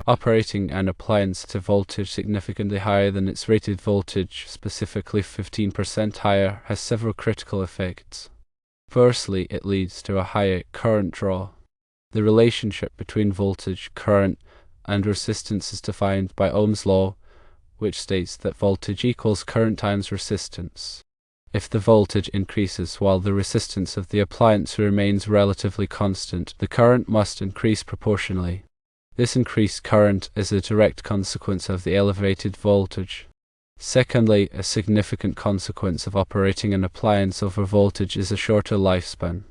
Operating an appliance at a voltage significantly higher than its rated voltage, specifically 15% higher, has several critical effects. Firstly, it leads to a higher current draw. The relationship between voltage, current, and resistance is defined by Ohm's law, which states that voltage equals current times resistance. If the voltage increases while the resistance of the appliance remains relatively constant, the current must increase proportionally. This increased current is a direct consequence of the elevated voltage. Secondly, a significant consequence of operating an appliance over voltage is a shorter lifespan.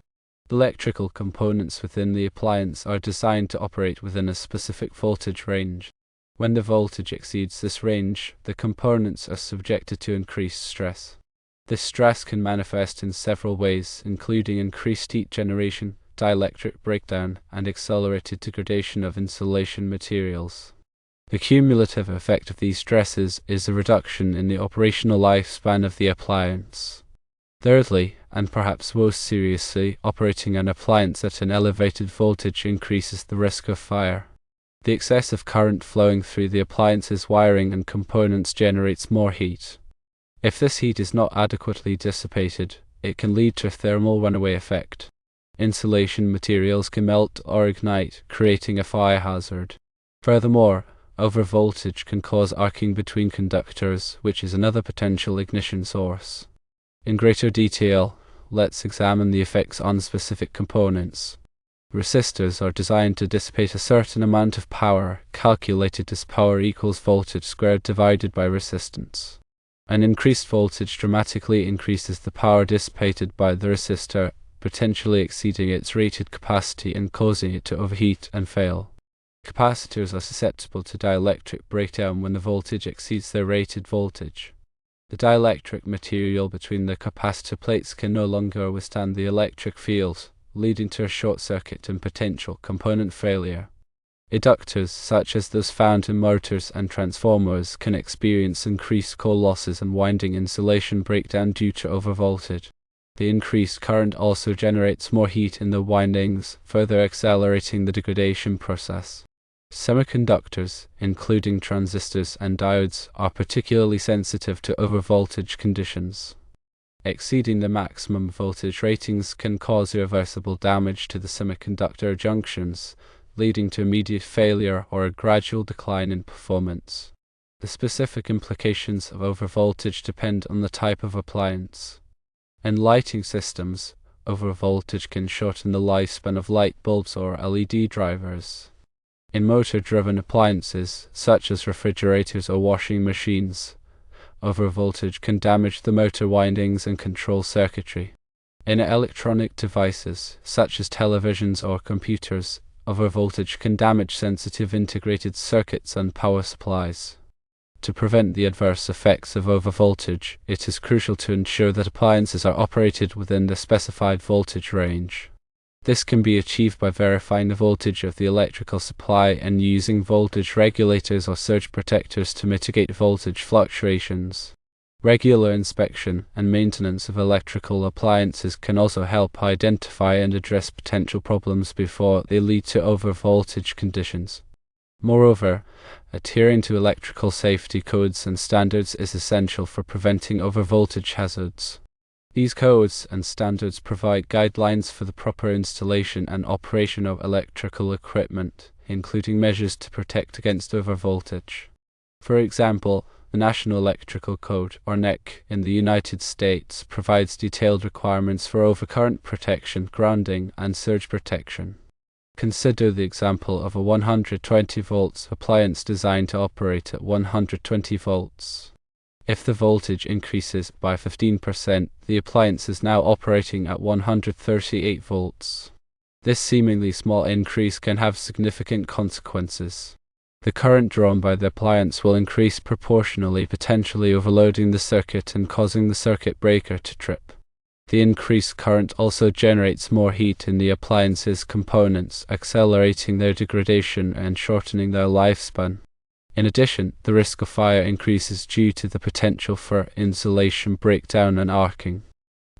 The electrical components within the appliance are designed to operate within a specific voltage range. When the voltage exceeds this range, the components are subjected to increased stress. This stress can manifest in several ways, including increased heat generation, dielectric breakdown, and accelerated degradation of insulation materials. The cumulative effect of these stresses is a reduction in the operational lifespan of the appliance. Thirdly, and perhaps most seriously, operating an appliance at an elevated voltage increases the risk of fire. The excessive current flowing through the appliance's wiring and components generates more heat. If this heat is not adequately dissipated, it can lead to a thermal runaway effect. Insulation materials can melt or ignite, creating a fire hazard. Furthermore, overvoltage can cause arcing between conductors, which is another potential ignition source. In greater detail, let's examine the effects on specific components. Resistors are designed to dissipate a certain amount of power, calculated as power equals voltage squared divided by resistance. An increased voltage dramatically increases the power dissipated by the resistor, potentially exceeding its rated capacity and causing it to overheat and fail. Capacitors are susceptible to dielectric breakdown when the voltage exceeds their rated voltage. The dielectric material between the capacitor plates can no longer withstand the electric field, leading to a short circuit and potential component failure. Inductors, such as those found in motors and transformers, can experience increased coil losses and winding insulation breakdown due to overvoltage. The increased current also generates more heat in the windings, further accelerating the degradation process. Semiconductors, including transistors and diodes, are particularly sensitive to overvoltage conditions. Exceeding the maximum voltage ratings can cause irreversible damage to the semiconductor junctions, leading to immediate failure or a gradual decline in performance. The specific implications of overvoltage depend on the type of appliance. In lighting systems, overvoltage can shorten the lifespan of light bulbs or LED drivers. In motor-driven appliances, such as refrigerators or washing machines, overvoltage can damage the motor windings and control circuitry. In electronic devices, such as televisions or computers, overvoltage can damage sensitive integrated circuits and power supplies. To prevent the adverse effects of overvoltage, it is crucial to ensure that appliances are operated within the specified voltage range. This can be achieved by verifying the voltage of the electrical supply and using voltage regulators or surge protectors to mitigate voltage fluctuations. Regular inspection and maintenance of electrical appliances can also help identify and address potential problems before they lead to overvoltage conditions. Moreover, adhering to electrical safety codes and standards is essential for preventing overvoltage hazards. These codes and standards provide guidelines for the proper installation and operation of electrical equipment, including measures to protect against overvoltage. For example, the National Electrical Code, or NEC, in the United States provides detailed requirements for overcurrent protection, grounding, and surge protection. Consider the example of a 120 volts appliance designed to operate at 120 volts. If the voltage increases by 15%, the appliance is now operating at 138 volts. This seemingly small increase can have significant consequences. The current drawn by the appliance will increase proportionally, potentially overloading the circuit and causing the circuit breaker to trip. The increased current also generates more heat in the appliance's components, accelerating their degradation and shortening their lifespan. In addition, the risk of fire increases due to the potential for insulation breakdown and arcing.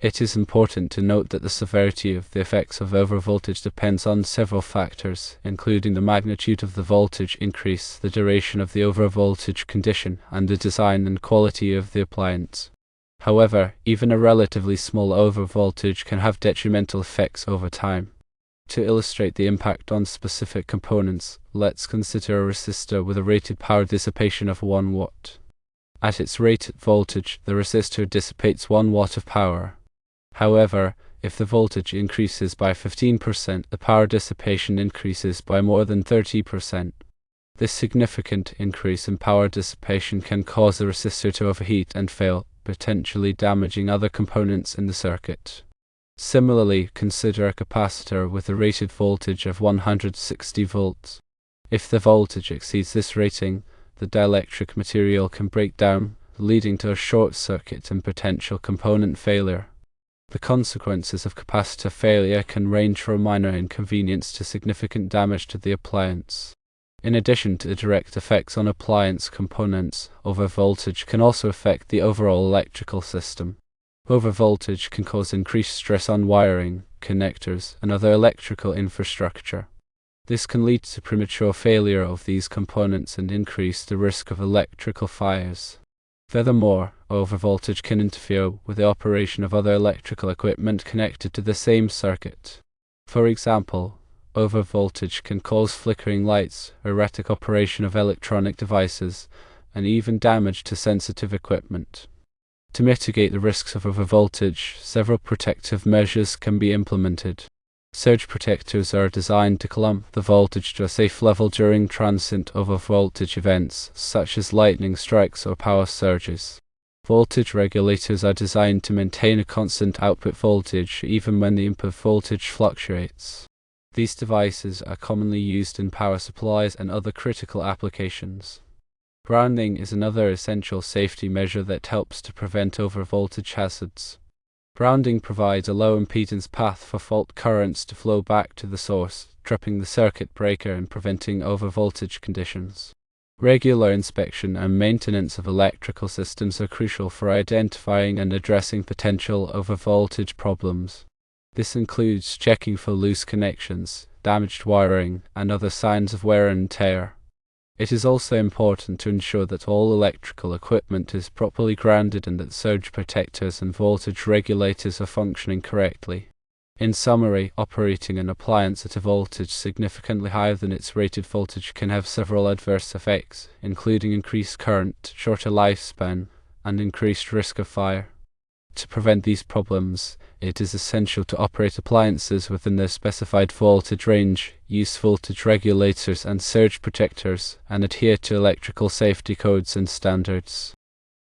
It is important to note that the severity of the effects of overvoltage depends on several factors, including the magnitude of the voltage increase, the duration of the overvoltage condition, and the design and quality of the appliance. However, even a relatively small overvoltage can have detrimental effects over time. To illustrate the impact on specific components, let's consider a resistor with a rated power dissipation of 1 watt. At its rated voltage, the resistor dissipates 1 watt of power. However, if the voltage increases by 15%, the power dissipation increases by more than 30%. This significant increase in power dissipation can cause the resistor to overheat and fail, potentially damaging other components in the circuit. Similarly, consider a capacitor with a rated voltage of 160 volts. If the voltage exceeds this rating, the dielectric material can break down, leading to a short circuit and potential component failure. The consequences of capacitor failure can range from minor inconvenience to significant damage to the appliance. In addition to the direct effects on appliance components, overvoltage can also affect the overall electrical system. Overvoltage can cause increased stress on wiring, connectors, and other electrical infrastructure. This can lead to premature failure of these components and increase the risk of electrical fires. Furthermore, overvoltage can interfere with the operation of other electrical equipment connected to the same circuit. For example, overvoltage can cause flickering lights, erratic operation of electronic devices, and even damage to sensitive equipment. To mitigate the risks of overvoltage, several protective measures can be implemented. Surge protectors are designed to clump the voltage to a safe level during transient overvoltage events, such as lightning strikes or power surges. Voltage regulators are designed to maintain a constant output voltage even when the input voltage fluctuates. These devices are commonly used in power supplies and other critical applications. Grounding is another essential safety measure that helps to prevent overvoltage hazards. Grounding provides a low impedance path for fault currents to flow back to the source, tripping the circuit breaker and preventing overvoltage conditions. Regular inspection and maintenance of electrical systems are crucial for identifying and addressing potential overvoltage problems. This includes checking for loose connections, damaged wiring, and other signs of wear and tear. It is also important to ensure that all electrical equipment is properly grounded and that surge protectors and voltage regulators are functioning correctly. In summary, operating an appliance at a voltage significantly higher than its rated voltage can have several adverse effects, including increased current, shorter lifespan, and increased risk of fire. To prevent these problems, it is essential to operate appliances within their specified voltage range, use voltage regulators and surge protectors, and adhere to electrical safety codes and standards.